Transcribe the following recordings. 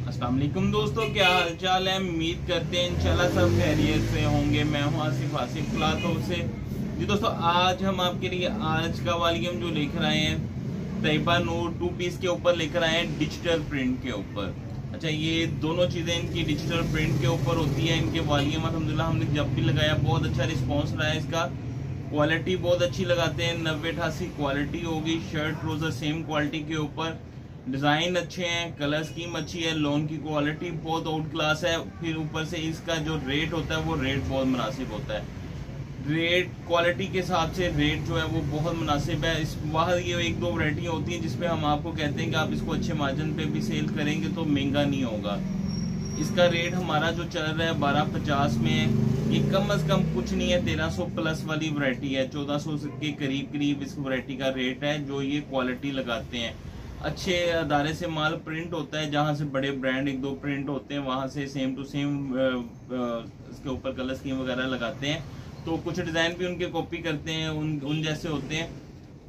अस्सलाम वालेकुम दोस्तों, क्या हाल चाल है। उम्मीद करते हैं इंशाल्लाह सब खैरियत से होंगे। मैं हूं आसिफ क्लॉथ हाउस से। जी दोस्तों, आज हम आपके लिए आज का वॉल्यूम जो लेकर आए हैं तैयबा नूर 2 पीस के ऊपर लेकर आए हैं, डिजिटल प्रिंट के ऊपर। अच्छा, ये दोनों चीज़ें इनकी डिजिटल प्रिंट के ऊपर होती है। इनके वॉल्यूम अल्हम्दुलिल्लाह हमने जब भी लगाया बहुत अच्छा रिस्पॉन्स रहा है इसका। क्वालिटी बहुत अच्छी लगाते हैं, 90-88 क्वालिटी होगी। शर्ट ट्राउजर सेम क्वालिटी के ऊपर, डिज़ाइन अच्छे हैं, कलर स्कीम अच्छी है, लोन की क्वालिटी बहुत आउट क्लास है। फिर ऊपर से इसका जो रेट होता है वो रेट बहुत मुनासिब होता है। रेट क्वालिटी के हिसाब से रेट जो है वो बहुत मुनासिब है। इस बाहर ये 1-2 वैरायटियाँ होती हैं जिसपे हम आपको कहते हैं कि आप इसको अच्छे मार्जिन पे भी सेल करेंगे तो महंगा नहीं होगा। इसका रेट हमारा जो चल रहा है 1250 में है। ये कम अज कम कुछ नहीं है, 1300 प्लस वाली वैरायटी है। 1400 के करीब इस वैरायटी का रेट है जो ये क्वालिटी लगाते हैं। अच्छे अदारे से माल प्रिंट होता है, जहाँ से बड़े ब्रांड 1-2 प्रिंट होते हैं वहाँ से सेम टू सेम इसके ऊपर कलर स्कीम वगैरह लगाते हैं। तो कुछ डिज़ाइन भी उनके कॉपी करते हैं, उन जैसे होते हैं।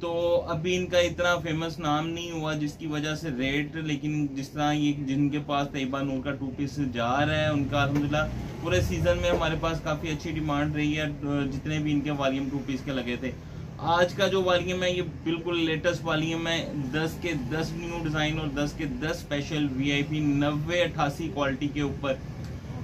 तो अभी इनका इतना फेमस नाम नहीं हुआ जिसकी वजह से रेट, लेकिन जिस तरह ये जिनके पास तैयबा नूर का 2 पीस जा रहा है उनका अल्हम्दुलिल्लाह पूरे सीज़न में हमारे पास काफ़ी अच्छी डिमांड रही है। जितने भी इनके वॉल्यूम 2 पीस के लगे थे, आज का जो वॉल्यूम है ये बिल्कुल लेटेस्ट वॉल्यूम है। 10 के 10 न्यू डिज़ाइन और 10 के 10 स्पेशल VIP 90-88 क्वालिटी के ऊपर।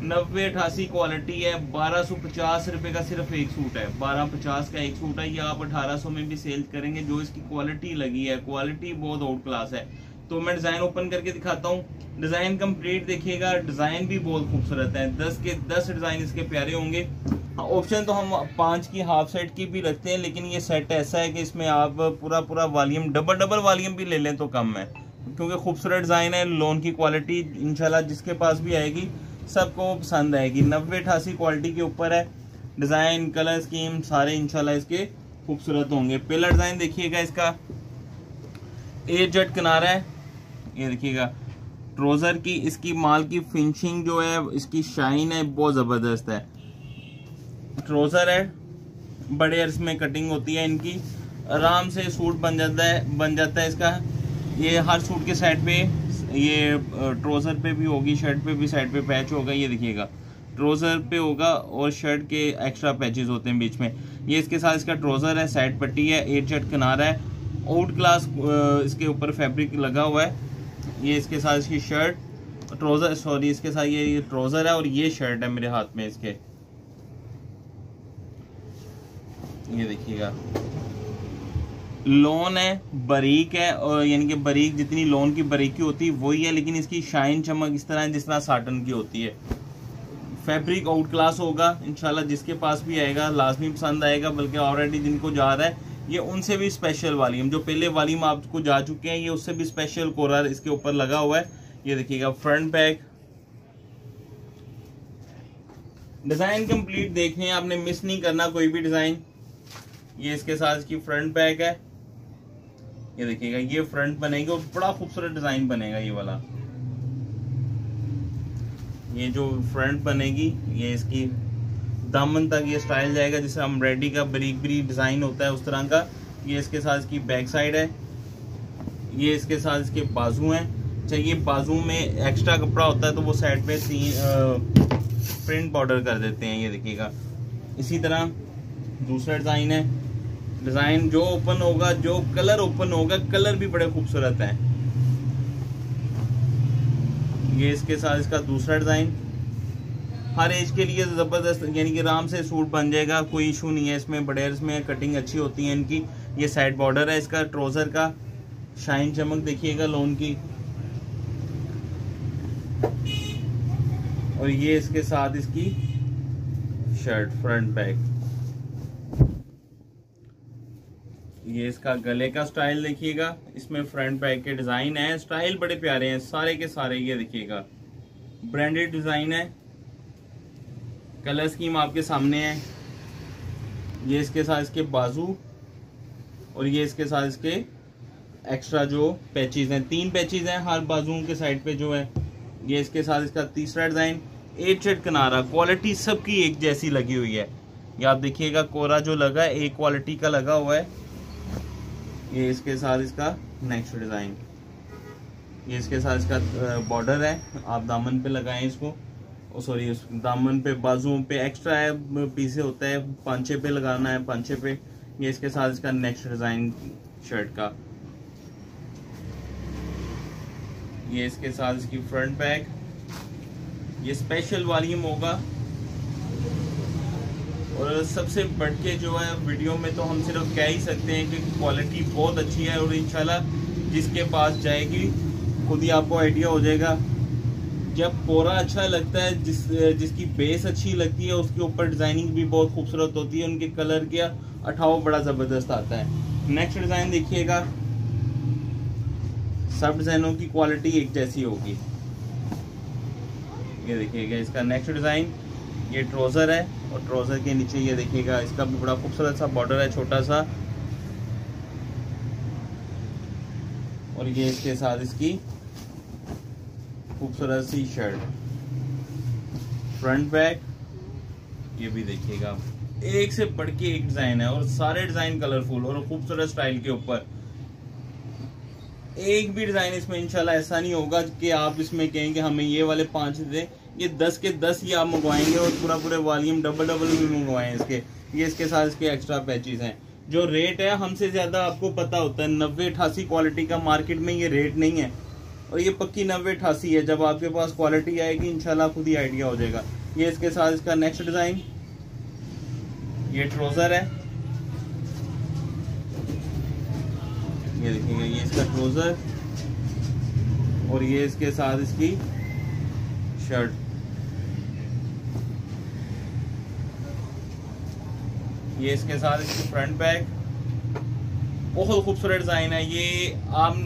90-88 क्वालिटी है। 1250 रुपये का सिर्फ एक सूट है, 1250 का एक सूट है। ये आप 1800 में भी सेल करेंगे। जो इसकी क्वालिटी लगी है, क्वालिटी बहुत आउट क्लास है। तो मैं डिज़ाइन ओपन करके दिखाता हूँ, डिज़ाइन कंप्लीट देखिएगा। डिज़ाइन भी बहुत खूबसूरत है, 10 के 10 डिज़ाइन इसके प्यारे होंगे। ऑप्शन तो हम 5 की हाफ सेट की भी रखते हैं, लेकिन ये सेट ऐसा है कि इसमें आप पूरा वॉल्यूम डबल वॉल्यूम भी ले लें तो कम है, क्योंकि खूबसूरत डिज़ाइन है। लोन की क्वालिटी इंशाल्लाह जिसके पास भी आएगी सबको पसंद आएगी। 90-88 क्वालिटी के ऊपर है। डिज़ाइन कलर स्कीम सारे इंशाल्लाह इसके खूबसूरत होंगे। पहला डिज़ाइन देखिएगा, इसका ए जट किनारा है, ये देखिएगा। ट्राउजर की इसकी माल की फिनिशिंग जो है, इसकी शाइन है, बहुत ज़बरदस्त है। ट्राउजर है, बड़े अर्ज में कटिंग होती है इनकी, आराम से सूट बन जाता है इसका। ये हर सूट के साइड पे, ये ट्राउजर पे भी होगी, शर्ट पे भी साइड पे पैच होगा। ये देखिएगा, ट्राउजर पे होगा और शर्ट के एक्स्ट्रा पैचेस होते हैं बीच में। ये इसके साथ इसका ट्राउजर है, साइड पट्टी है, 8 शर्ट किनारा है, आउट क्लास इसके ऊपर फैब्रिक लगा हुआ है। ये इसके साथ इसकी शर्ट ट्राउजर, सॉरी इसके साथ ये ट्राउजर है और ये शर्ट है मेरे हाथ में इसके। ये देखिएगा, लोन है, बारीक है, और यानी कि बारीक जितनी लोन की बारीकी होती है वही है, लेकिन इसकी शाइन चमक इस तरह है जिस तरह साटन की होती है। फैब्रिक आउट क्लास होगा इंशाल्लाह, जिसके पास भी आएगा लाजमी पसंद आएगा। बल्कि ऑलरेडी जिनको जा रहा है ये उनसे भी स्पेशल वॉल्यूम, जो पहले वॉल्यूम आपको जा चुके हैं, ये उससे भी स्पेशल कोरा इसके ऊपर लगा हुआ है। ये देखिएगा, फ्रंट बैक डिजाइन कंप्लीट देखें, आपने मिस नहीं करना कोई भी डिजाइन। ये इसके साथ इसकी फ्रंट बैक है, ये देखिएगा, ये फ्रंट बनेगी और बड़ा खूबसूरत डिजाइन बनेगा ये वाला। ये जो फ्रंट बनेगी, ये इसकी दामन तक ये स्टाइल जाएगा, जिसे एम्ब्रॉयडरी का बारीक डिजाइन होता है उस तरह का। ये इसके साथ इसकी बैक साइड है, ये इसके साथ इसके बाजू हैं। अच्छा, ये बाजू में एक्स्ट्रा कपड़ा होता है तो वो साइड पे प्रिंट बॉर्डर कर देते हैं। ये देखिएगा, इसी तरह दूसरा डिजाइन है। डिजाइन जो ओपन होगा, जो कलर ओपन होगा, कलर भी बड़े खूबसूरत हैं। ये इसके साथ इसका दूसरा डिजाइन, हर एज के लिए जबरदस्त, यानी कि आराम से सूट बन जाएगा, कोई इशू नहीं है इसमें। बड़े अर्ज में कटिंग अच्छी होती है इनकी। ये साइड बॉर्डर है इसका ट्राउजर का, शाइन चमक देखिएगा लोन की। और ये इसके साथ इसकी शर्ट फ्रंट बैक। ये इसका गले का स्टाइल देखिएगा, इसमें फ्रंट बैक के डिजाइन है, स्टाइल बड़े प्यारे हैं सारे के सारे। ये देखिएगा, ब्रांडेड डिजाइन है, कलर स्कीम आपके सामने है। ये इसके साथ इसके बाजू और ये इसके साथ इसके एक्स्ट्रा जो पैचेस हैं, 3 पैचेस हैं हर बाजुओं के साइड पे जो है। ये इसके साथ इसका तीसरा डिजाइन, 8 शर्ट किनारा, क्वालिटी सबकी एक जैसी लगी हुई है। ये आप देखिएगा, कोरा जो लगा है एक क्वालिटी का लगा हुआ है। ये इसके साथ इसका नेक्स्ट डिजाइन, ये इसके साथ इसका बॉर्डर है, आप दामन पे लगाएं इसको, सॉरी दामन पे, बाजुओं पे एक्स्ट्रा है पीछे होता है, पांचे पे लगाना है, पांचे पे। ये इसके साथ इसका नेक्स्ट डिजाइन शर्ट का। ये इसके साथ इसकी फ्रंट बैक। ये स्पेशल वॉल्यूम होगा और सबसे बढ़ के जो है वीडियो में तो हम सिर्फ कह ही सकते हैं कि क्वालिटी बहुत अच्छी है और इंशाल्लाह जिसके पास जाएगी खुद ही आपको आइडिया हो जाएगा। जब कोरा अच्छा लगता है, जिसकी बेस अच्छी लगती है, उसके ऊपर डिजाइनिंग भी बहुत खूबसूरत होती है, उनके कलर का उठाव बड़ा जबरदस्त आता है। नेक्स्ट डिजाइन देखिएगा, सब डिजाइनों की क्वालिटी एक जैसी होगी। ये देखिएगा इसका नेक्स्ट डिजाइन, ये ट्राउजर है और ट्राउजर के नीचे ये देखिएगा इसका भी बड़ा खूबसूरत सा बॉर्डर है, छोटा सा। और ये इसके साथ इसकी खूबसूरत सी शर्ट, फ्रंट बैक। ये भी देखिएगा एक से बढ़ के एक डिजाइन है और सारे डिजाइन कलरफुल और खूबसूरत स्टाइल के ऊपर। एक भी डिजाइन इसमें इंशाल्लाह ऐसा नहीं होगा कि आप इसमें कहें कि हमें ये वाले 5 दे। ये 10 के 10 ही आप मंगवाएंगे और पूरे वॉल्यूम डबल भी मंगवाएं इसके। ये इसके साथ इसके एक्स्ट्रा पैचेस हैं। जो रेट है हमसे ज्यादा आपको पता होता है, 90-88 क्वालिटी का मार्केट में ये रेट नहीं है और ये पक्की 90-88 है। जब आपके पास क्वालिटी आएगी इंशाल्लाह खुद ही आइडिया हो जाएगा। ये इसके साथ इसका नेक्स्ट डिजाइन, ये ट्राउजर है, ये देखिएगा ये इसका ट्राउजर और ये इसके साथ इसकी शर्ट। ये इसके साथ इसकी फ्रंट बैक। बहुत खूबसूरत डिजाइन है ये। आप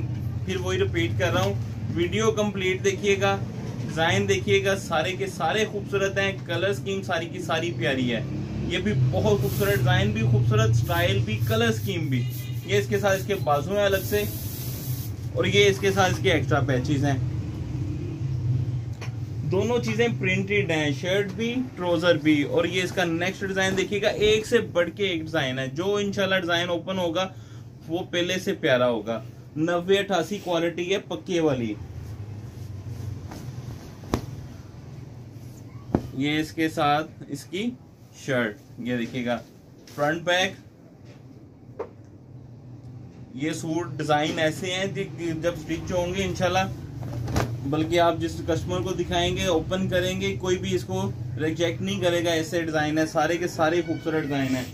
फिर वही रिपीट कर रहा हूँ, वीडियो कंप्लीट देखिएगा, डिजाइन देखिएगा, सारे के सारे खूबसूरत हैं, कलर स्कीम सारी की सारी प्यारी है। ये भी बहुत खूबसूरत, डिजाइन भी खूबसूरत, स्टाइल भी, कलर स्कीम भी। ये इसके साथ इसके बाजू हैं अलग से और ये इसके साथ इसके एक्स्ट्रा पैचेस हैं। दोनों चीजें प्रिंटेड हैं, शर्ट भी ट्राउजर भी। और ये इसका नेक्स्ट डिजाइन देखिएगा, एक से बढ़ के एक डिजाइन है। जो इंशाल्लाह डिजाइन ओपन होगा वो पहले से प्यारा होगा। 90-88 क्वालिटी है पक्के वाली। ये इसके साथ इसकी शर्ट, ये देखिएगा फ्रंट बैक। ये सूट डिजाइन ऐसे हैं जब स्टिच होंगे इंशाल्लाह, बल्कि आप जिस कस्टमर को दिखाएंगे, ओपन करेंगे, कोई भी इसको रिजेक्ट नहीं करेगा। ऐसे डिजाइन है, सारे के सारे खूबसूरत डिजाइन है।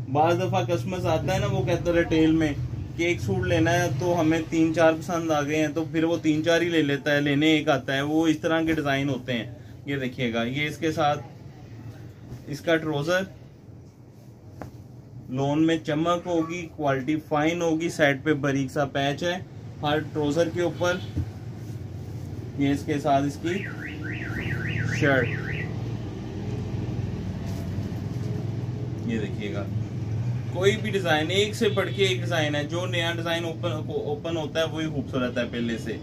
बाज दफा कस्टमर आता है ना, वो कहता है रिटेल में कि एक सूट लेना है तो हमें 3-4 पसंद आ गए हैं, तो फिर वो 3-4 ही ले लेता है, लेने एक आता है। वो इस तरह के डिजाइन होते हैं। ये देखिएगा ये इसके साथ इसका ट्राउजर, लोन में चमक होगी, क्वालिटी फाइन होगी, साइड पे बारीक सा पैच है हर ट्राउजर के ऊपर। ये इसके साथ इसकी शर्ट, ये देखिएगा कोई भी डिजाइन एक से बढ़ के एक डिजाइन है। जो नया डिजाइन ओपन होता है वही खूबसूरत है पहले से।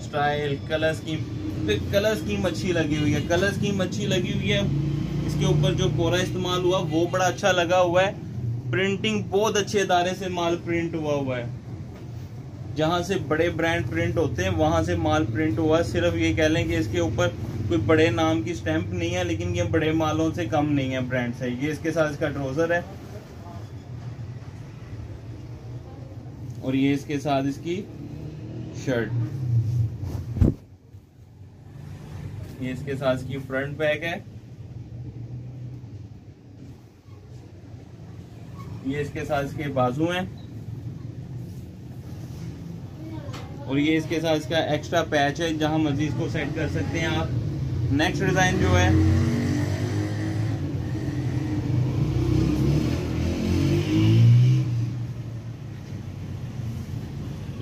स्टाइल, कलर स्कीम अच्छी लगी हुई है, कलर स्कीम अच्छी लगी हुई है। इसके ऊपर जो कोरा इस्तेमाल हुआ वो बड़ा अच्छा लगा हुआ है। प्रिंटिंग बहुत अच्छे इदारे से माल प्रिंट हुआ है। जहां से बड़े ब्रांड प्रिंट होते हैं वहां से माल प्रिंट हुआ है। सिर्फ ये कह लें कि इसके ऊपर कोई बड़े नाम की स्टैंप नहीं है, लेकिन ये बड़े मालों से कम नहीं है, ब्रांड से। ये इसके साथ इसका ट्राउजर है और ये इसके साथ इसकी शर्ट। ये इसके साथ इसकी फ्रंट बैक है। ये इसके साथ इसके बाजू हैं और ये इसके साथ इसका एक्स्ट्रा पैच है, जहां मर्जी इसको सेट कर सकते हैं आप। नेक्स्ट डिजाइन जो है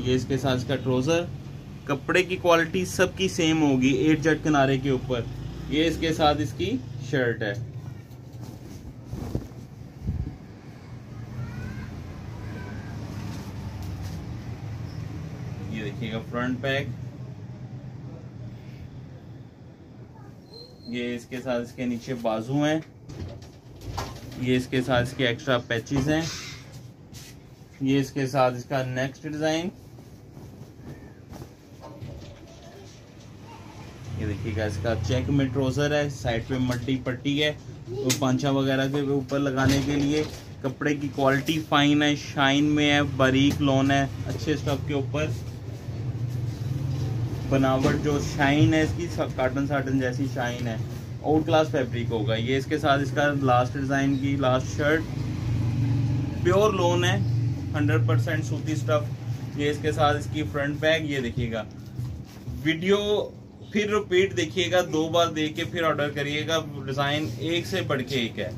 ये इसके साथ इसका ट्राउजर। कपड़े की क्वालिटी सबकी सेम होगी, 8 जट किनारे के ऊपर। ये इसके साथ इसकी शर्ट है। ये देखिएगा फ्रंट बैक। ये इसके साथ इसके नीचे बाजू हैं। ये इसके साथ इसके एक्स्ट्रा पैचेस हैं। ये इसके साथ इसका नेक्स्ट डिजाइन। देखिएगा इसका चेक में ट्राउजर है, साइड पे मट्टी पट्टी है तो पांचा वगैरह के ऊपर लगाने के लिए। कपड़े की क्वालिटी फाइन है, शाइन में है, बारीक लॉन है, अच्छे स्टफ के ऊपर बनावट जो शाइन है इसकी काटन साटन जैसी शाइन है, आउट क्लास फैब्रिक होगा ये। इसके साथ इसका लास्ट डिज़ाइन की लास्ट शर्ट प्योर लॉन है, 100% सूती स्टफ। ये इसके साथ इसकी फ्रंट बैग। ये देखिएगा वीडियो फिर रिपीट देखिएगा, 2 बार देख के फिर ऑर्डर करिएगा। डिज़ाइन एक से बढ़ के एक है,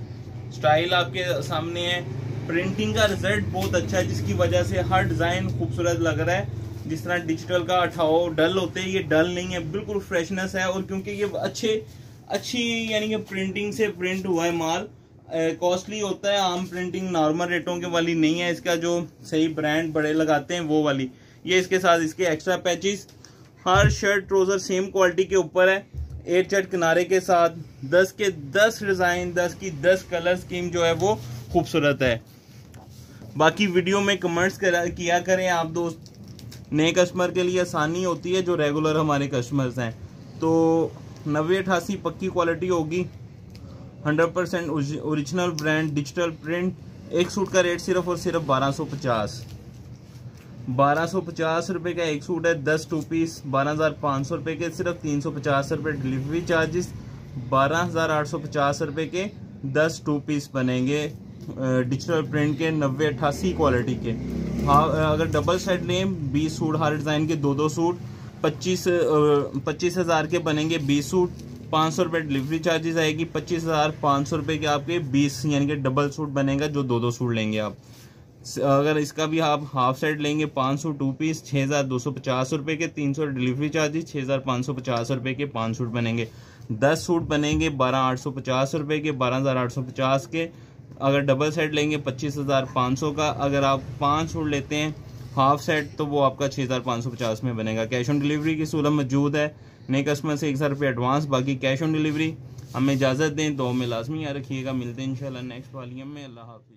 स्टाइल आपके सामने है, प्रिंटिंग का रिजल्ट बहुत अच्छा है जिसकी वजह से हर डिज़ाइन खूबसूरत लग रहा है। जिस तरह डिजिटल का हटाओ डल होते हैं, ये डल नहीं है, बिल्कुल फ्रेशनेस है। और क्योंकि ये अच्छी यानी कि प्रिंटिंग से प्रिंट हुआ है माल, कॉस्टली होता है, आम प्रिंटिंग नॉर्मल रेटों के वाली नहीं है, इसका जो सही ब्रांड बड़े लगाते हैं वो वाली। ये इसके साथ इसके एक्स्ट्रा पैचेस, हर शर्ट ट्राउजर सेम क्वालिटी के ऊपर है, 8 चट किनारे के साथ, 10 के 10 डिज़ाइन, 10 की 10 कलर स्कीम जो है वो खूबसूरत है। बाकी वीडियो में कमेंट्स किया करें आप दोस्त, नए कस्टमर के लिए आसानी होती है जो रेगुलर हमारे कस्टमर्स हैं। तो 9088 पक्की क्वालिटी होगी, 100% ओरिजिनल ब्रांड डिजिटल प्रिंट। एक सूट का रेट सिर्फ और सिर्फ 1250 रुपये का एक सूट है, 10 2 पीस 12,500 रुपये के, सिर्फ 350 रुपये डिलीवरी चार्जेस, 12,850 रुपये के 10 2 पीस बनेंगे डिजिटल प्रिंट के 9088 क्वालिटी के। हाँ, अगर डबल सेट लें 20 सूट, हर डिज़ाइन के 2-2 सूट, 25,000 के बनेंगे 20 सूट, 500 रुपये डिलीवरी चार्जेस आएगी, 25,500 रुपये के आपके 20 यानी कि डबल सूट बनेगा जो 2-2 सूट लेंगे आप। अगर इसका भी आप हाफ सेट लेंगे 5 सूट 2 पीस 6,250 रुपये के, 300 डिलीवरी चार्जेस, 6,550 रुपये के 5 सूट बनेंगे। 10 सूट बनेंगे 12,850 रुपये के, 12,850 के। अगर डबल सेट लेंगे 25,500 का। अगर आप 5 सूट लेते हैं हाफ सेट तो वो आपका 6,550 में बनेगा। कैश ऑन डिलीवरी की सूरत मौजूद है, नए कस्टमर से 1,000 रुपये एडवांस, बाकी कैश ऑन डिलीवरी। हमें इजाज़त दें, तो में लाजमी याद रखिएगा। मिलते हैं इंशाल्लाह नेक्स्ट वॉल्यूम में। अल्लाह हाफिज़।